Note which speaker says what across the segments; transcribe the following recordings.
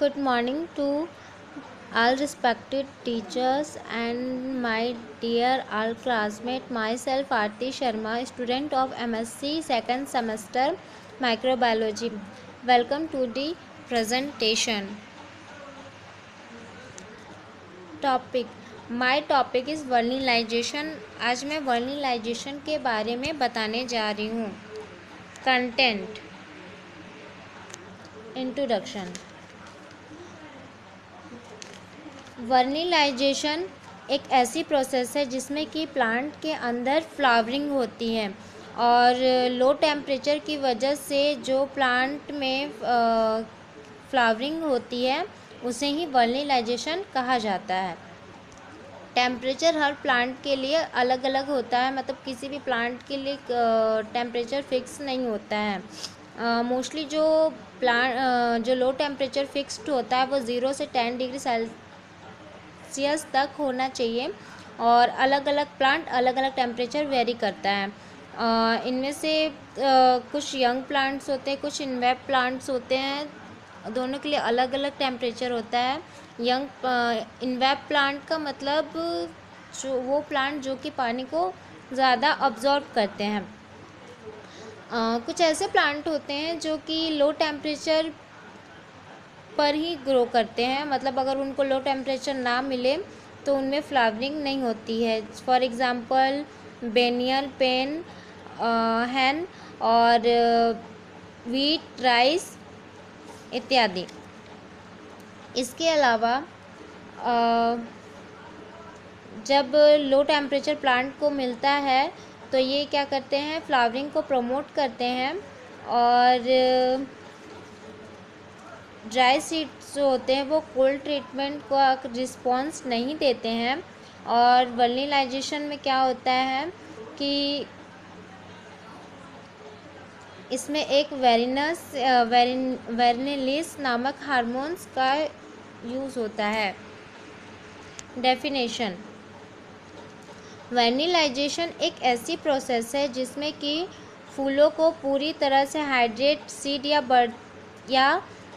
Speaker 1: Good morning to all respected teachers and my dear all classmates. Myself Aarti Sharma, student of MSc second semester microbiology. Welcome to the presentation. Topic my topic is vernalization. आज मैं वर्निलाइजेशन के बारे में बताने जा रही हूँ। Content introduction. वर्निलाइजेशन एक ऐसी प्रोसेस है जिसमें कि प्लांट के अंदर फ्लावरिंग होती है और लो टेम्परेचर की वजह से जो प्लांट में फ्लावरिंग होती है उसे ही वर्निलाइजेशन कहा जाता है। टेम्परेचर हर प्लांट के लिए अलग अलग होता है, मतलब किसी भी प्लांट के लिए टेम्परेचर फिक्स नहीं होता है। मोस्टली जो लो टेम्परेचर फिक्स्ड होता है वो 0 से 10 डिग्री सेल्सियस तक होना चाहिए और अलग अलग प्लांट अलग अलग टेम्परेचर वेरी करता है। इनमें से कुछ यंग प्लांट्स होते हैं, कुछ इनवेट प्लांट्स होते हैं, दोनों के लिए अलग अलग टेम्परेचर होता है। इनवेट प्लांट का मतलब वो प्लांट जो कि पानी को ज़्यादा अब्जॉर्ब करते हैं। कुछ ऐसे प्लांट होते हैं जो कि लो टेम्परेचर पर ही ग्रो करते हैं, मतलब अगर उनको लो टेम्परेचर ना मिले तो उनमें फ्लावरिंग नहीं होती है। फॉर एग्ज़ाम्पल बेनियल, पेन, हैन और वीट, राइस इत्यादि। इसके अलावा जब लो टेम्परेचर प्लांट को मिलता है तो ये क्या करते हैं, फ्लावरिंग को प्रमोट करते हैं और ड्राई सीड्स जो होते हैं वो कोल्ड ट्रीटमेंट को रिस्पॉन्स नहीं देते हैं। और वर्निलाइजेशन में क्या होता है कि इसमें एक वेरिनिलिस नामक हार्मोन्स का यूज़ होता है। डेफिनेशन। वर्निलाइजेशन एक ऐसी प्रोसेस है जिसमें कि फूलों को पूरी तरह से हाइड्रेट सीड या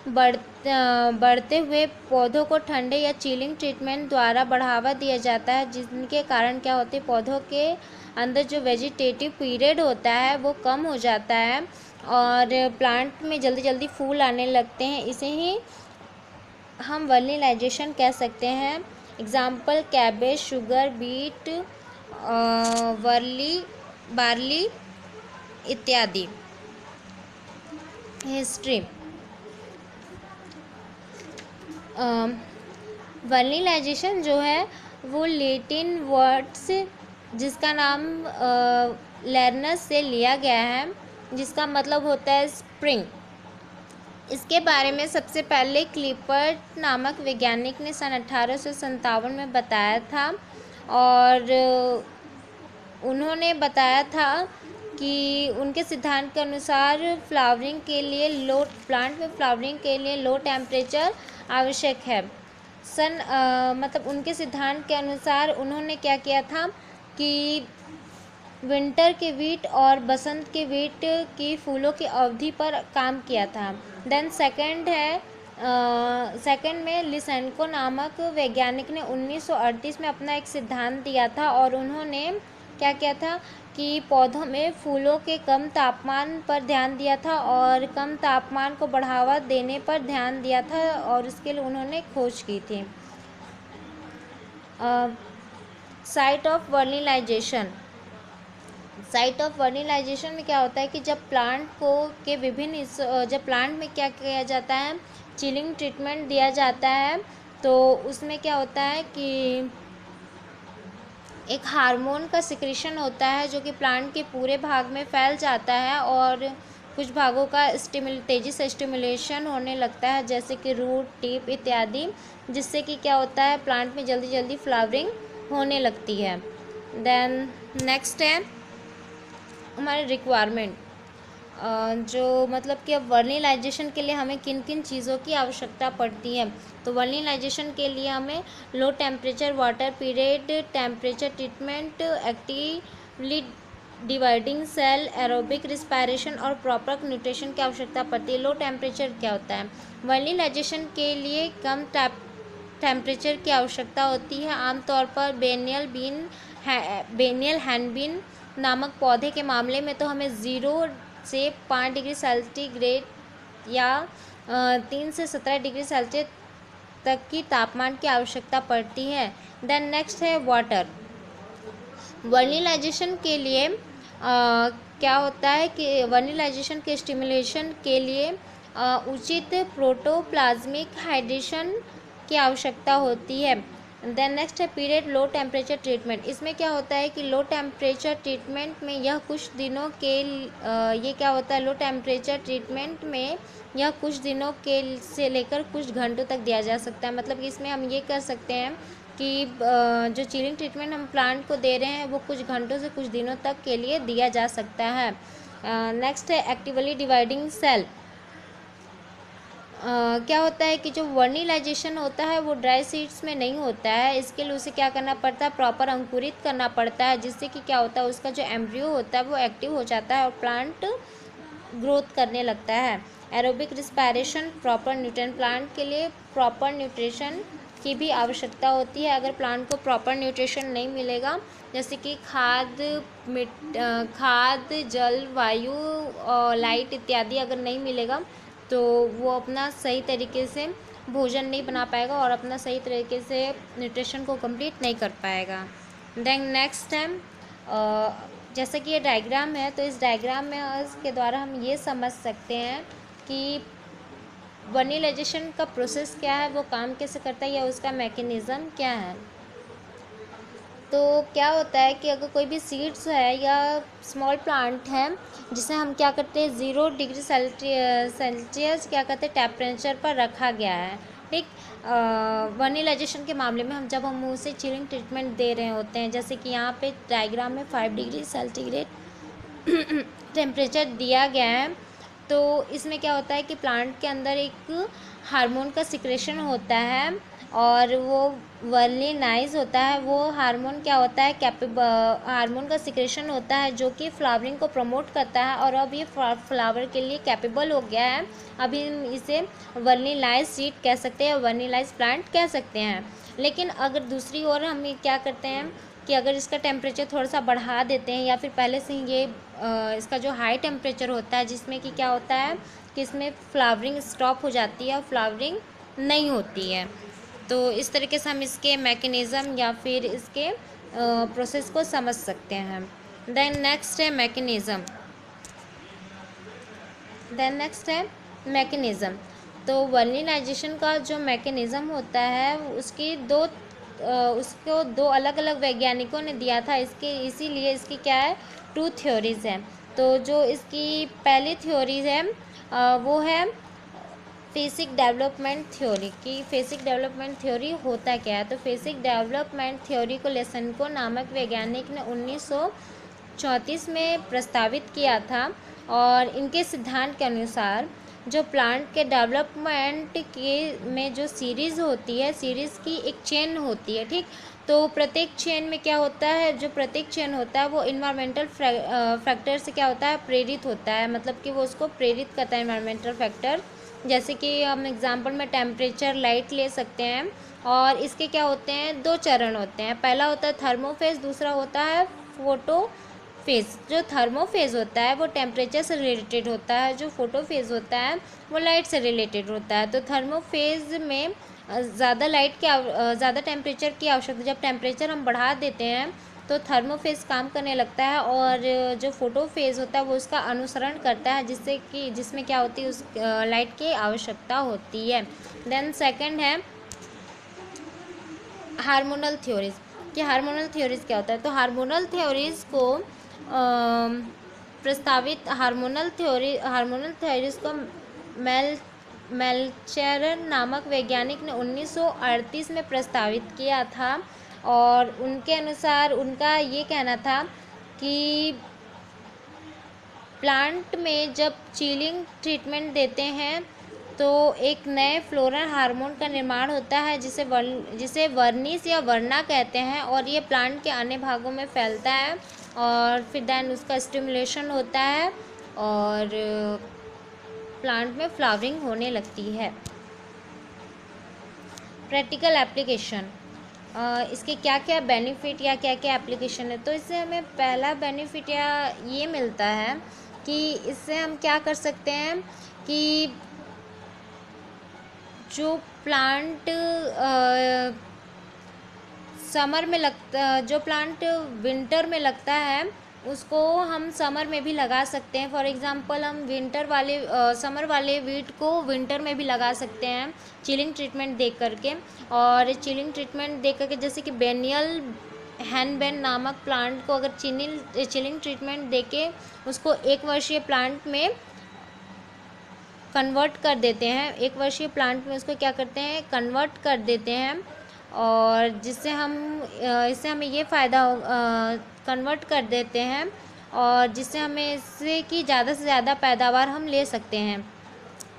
Speaker 1: बढ़ते हुए पौधों को ठंडे या चिलिंग ट्रीटमेंट द्वारा बढ़ावा दिया जाता है, जिनके कारण क्या होते हैं, पौधों के अंदर जो वेजिटेटिव पीरियड होता है वो कम हो जाता है और प्लांट में जल्दी जल्दी फूल आने लगते हैं। इसे ही हम वर्निलाइजेशन कह सकते हैं। Example cabbage, sugar beet, barley इत्यादि। हिस्ट्री। वर्निलाइजेशन जो है वो लैटिन वर्ड्स जिसका नाम लर्नस से लिया गया है, जिसका मतलब होता है स्प्रिंग। इसके बारे में सबसे पहले क्लिपर्ट नामक वैज्ञानिक ने सन 1857 में बताया था और उन्होंने बताया था कि उनके सिद्धांत के अनुसार प्लांट में फ्लावरिंग के लिए लो टेम्परेचर आवश्यक है। मतलब उनके सिद्धांत के अनुसार उन्होंने क्या किया था कि विंटर के वीट और बसंत के वीट की फूलों की अवधि पर काम किया था। देन सेकंड में लिसेंको नामक वैज्ञानिक ने 1938 में अपना एक सिद्धांत दिया था और उन्होंने क्या किया था कि पौधों में फूलों के कम तापमान पर ध्यान दिया था और कम तापमान को बढ़ावा देने पर ध्यान दिया था और इसके लिए उन्होंने खोज की थी। Site of vernalization. Site of vernalization में क्या होता है कि जब प्लांट में क्या किया जाता है, चिलिंग ट्रीटमेंट दिया जाता है, तो उसमें क्या होता है कि एक हार्मोन का सिक्रीशन होता है जो कि प्लांट के पूरे भाग में फैल जाता है और कुछ भागों का तेज़ी से स्टिमुलेशन होने लगता है, जैसे कि रूट, टिप इत्यादि, जिससे कि क्या होता है, प्लांट में जल्दी जल्दी फ्लावरिंग होने लगती है। देन नेक्स्ट है हमारे रिक्वायरमेंट, जो मतलब कि अब वर्निलाइजेशन के लिए हमें किन किन चीज़ों की आवश्यकता पड़ती है। तो वर्निलाइजेशन के लिए हमें low temperature water period temperature treatment actively dividing cell, aerobic respiration और प्रॉपर न्यूट्रिशन की आवश्यकता पड़ती है। लो टेम्परेचर क्या होता है? वर्निलाइजेशन के लिए कम टेम्परेचर की आवश्यकता होती है। आमतौर पर बेनियल हैंडबिन नामक पौधे के मामले में तो हमें 0 से 5 डिग्री सेंटीग्रेड या 3 से 17 डिग्री सेल्सियस तक की तापमान की आवश्यकता पड़ती है। देन नेक्स्ट है वाटर। वर्निलाइजेशन के लिए क्या होता है कि वर्निलाइजेशन के स्टिमुलेशन के लिए उचित प्रोटोप्लाज्मिक हाइड्रेशन की आवश्यकता होती है। देन नेक्स्ट है पीरियड लो टेम्परेचर ट्रीटमेंट। इसमें क्या होता है कि लो टेम्परेचर ट्रीटमेंट में यह कुछ दिनों के ये क्या होता है लो टेम्परेचर ट्रीटमेंट में यह कुछ दिनों के से लेकर कुछ घंटों तक दिया जा सकता है। मतलब कि इसमें हम ये कर सकते हैं कि जो चिलिंग ट्रीटमेंट हम प्लांट को दे रहे हैं वो कुछ घंटों से कुछ दिनों तक के लिए दिया जा सकता है। नेक्स्ट है एक्टिवली डिवाइडिंग सेल। क्या होता है कि जो वर्निलाइजेशन होता है वो ड्राई सीड्स में नहीं होता है। इसके लिए उसे क्या करना पड़ता है? प्रॉपर अंकुरित करना पड़ता है, जिससे कि क्या होता है उसका जो एम्ब्रियो होता है वो एक्टिव हो जाता है और प्लांट ग्रोथ करने लगता है। Aerobic respiration, proper nutrition. Plant के लिए प्रॉपर न्यूट्रिशन की भी आवश्यकता होती है। अगर प्लांट को प्रॉपर न्यूट्रिशन नहीं मिलेगा, जैसे कि खाद, जल, वायु और लाइट इत्यादि अगर नहीं मिलेगा तो वो अपना सही तरीके से भोजन नहीं बना पाएगा और अपना सही तरीके से न्यूट्रिशन को कंप्लीट नहीं कर पाएगा। देन नेक्स्ट है जैसा कि ये डायग्राम है, तो इस डायग्राम में इसके द्वारा हम ये समझ सकते हैं कि वर्निलाइजेशन का प्रोसेस क्या है, वो काम कैसे करता है या उसका मैकेनिज़्म क्या है। तो क्या होता है कि अगर कोई भी सीड्स है या स्मॉल प्लांट है जिसे हम क्या करते हैं 0 डिग्री सेल्सियस क्या करते हैं टेम्परेचर पर रखा गया है, ठीक। वर्निलाइजेशन के मामले में जब हम उसे चिलिंग ट्रीटमेंट दे रहे होते हैं, जैसे कि यहाँ पे डायग्राम में 5 डिग्री सेंटीग्रेड टेम्परेचर दिया गया है, तो इसमें क्या होता है कि प्लांट के अंदर एक हार्मोन का सिक्रेशन होता है और वो वर्लिनाइज होता है। वो हार्मोन क्या होता है? हार्मोन का सिक्रेशन होता है जो कि फ्लावरिंग को प्रमोट करता है और अब ये फ्लावर के लिए कैपेबल हो गया है। अभी हम इसे वर्निलाइज सीड कह सकते हैं, वर्निलाइज प्लांट कह सकते हैं। लेकिन अगर दूसरी ओर हम क्या करते हैं कि अगर इसका टेम्परेचर थोड़ा सा बढ़ा देते हैं या फिर पहले से ही ये इसका जो हाई टेम्परेचर होता है जिसमें कि क्या होता है कि इसमें फ्लावरिंग स्टॉप हो जाती है और फ्लावरिंग नहीं होती है। तो इस तरीके से हम इसके मैकेनिज़्म या फिर इसके प्रोसेस को समझ सकते हैं। देन नेक्स्ट है मैकेनिज़्म। तो वर्निलाइजेशन का जो मैकेनिज़्म होता है उसको दो अलग अलग वैज्ञानिकों ने दिया था। इसीलिए इसकी क्या है 2 थ्योरीज़ हैं। तो जो इसकी पहली थ्योरी है वो है फेसिक डेवलपमेंट थ्योरी। की फेसिक डेवलपमेंट थ्योरी होता क्या है? तो फेसिक डेवलपमेंट थ्योरी को लेसेनको नामक वैज्ञानिक ने 1934 में प्रस्तावित किया था और इनके सिद्धांत के अनुसार जो प्लांट के डेवलपमेंट के में जो सीरीज़ होती है, सीरीज़ की एक चेन होती है, ठीक। तो प्रत्येक चेन में क्या होता है, जो प्रत्येक चेन होता है वो इन्वायरमेंटल फैक्टर से क्या होता है प्रेरित होता है। मतलब कि वो उसको प्रेरित करता है इन्वायरमेंटल फैक्टर। जैसे कि हम एग्जांपल में टेम्परेचर, लाइट ले सकते हैं। और इसके क्या होते हैं 2 चरण होते हैं। पहला होता है थर्मोफेज, दूसरा होता है फोटोफेज। जो थर्मोफेज होता है वो टेम्परेचर से रिलेटेड होता है, जो फोटोफेज होता है वो लाइट से रिलेटेड होता है। तो थर्मोफेज में ज़्यादा टेम्परेचर की आवश्यकता, जब टेम्परेचर हम बढ़ा देते हैं तो थर्मोफेज काम करने लगता है और जो फोटोफेज होता है वो उसका अनुसरण करता है, जिसमें क्या होती है उस लाइट की आवश्यकता होती है। देन सेकंड है हार्मोनल थ्योरीज। कि हार्मोनल थ्योरीज क्या होता है? तो हार्मोनल थ्योरीज को हार्मोनल थ्योरीज को मेल्चर नामक वैज्ञानिक ने 1938 में प्रस्तावित किया था और उनके अनुसार उनका ये कहना था कि प्लांट में जब चिलिंग ट्रीटमेंट देते हैं तो एक नए फ्लोरल हार्मोन का निर्माण होता है जिसे वर्निस या वर्ना कहते हैं और ये प्लांट के अन्य भागों में फैलता है और फिर देन उसका स्टिमुलेशन होता है और प्लांट में फ्लावरिंग होने लगती है। प्रैक्टिकल एप्लीकेशन, इसके क्या क्या बेनिफिट या क्या क्या एप्लीकेशन है। तो इससे हमें पहला बेनिफिट या ये मिलता है कि इससे हम क्या कर सकते हैं कि जो प्लांट समर में लगता, जो प्लांट विंटर में लगता है उसको हम समर में भी लगा सकते हैं। फॉर एग्जांपल हम समर वाले वीट को विंटर में भी लगा सकते हैं चिलिंग ट्रीटमेंट दे करके। और चिलिंग ट्रीटमेंट दे करके जैसे कि बेनियल हैनबेन नामक प्लांट को अगर चिलिंग ट्रीटमेंट दे के उसको 1 वर्षीय प्लांट में कन्वर्ट कर देते हैं, 1 वर्षीय प्लांट में उसको क्या करते हैं, कन्वर्ट कर देते हैं। और इससे हमें ये फ़ायदा कन्वर्ट कर देते हैं और जिससे हमें इससे कि ज़्यादा से ज़्यादा पैदावार हम ले सकते हैं।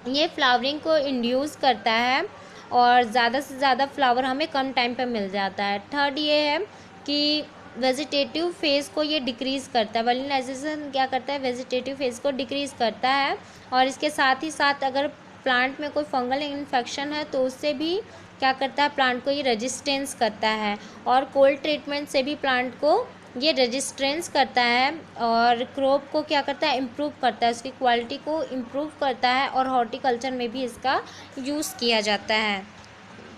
Speaker 1: ये फ्लावरिंग को इंड्यूस करता है और ज़्यादा से ज़्यादा फ्लावर हमें कम टाइम पे मिल जाता है। थर्ड ये है कि वेजिटेटिव फेज़ को ये डिक्रीज़ करता है। वल्केनाइजेशन क्या करता है, वेजिटेटिव फेज़ को डिक्रीज़ करता है। और इसके साथ ही साथ अगर प्लांट में कोई फंगल इन्फेक्शन है तो उससे भी क्या करता है, प्लांट को ये रेजिस्टेंस करता है। और कोल्ड ट्रीटमेंट से भी प्लांट को ये रेजिस्टेंस करता है और क्रॉप को क्या करता है, इम्प्रूव करता है, उसकी क्वालिटी को इम्प्रूव करता है और हॉर्टिकल्चर में भी इसका यूज़ किया जाता है।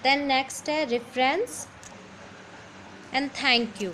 Speaker 1: देन नेक्स्ट है रेफरेंस एंड थैंक यू।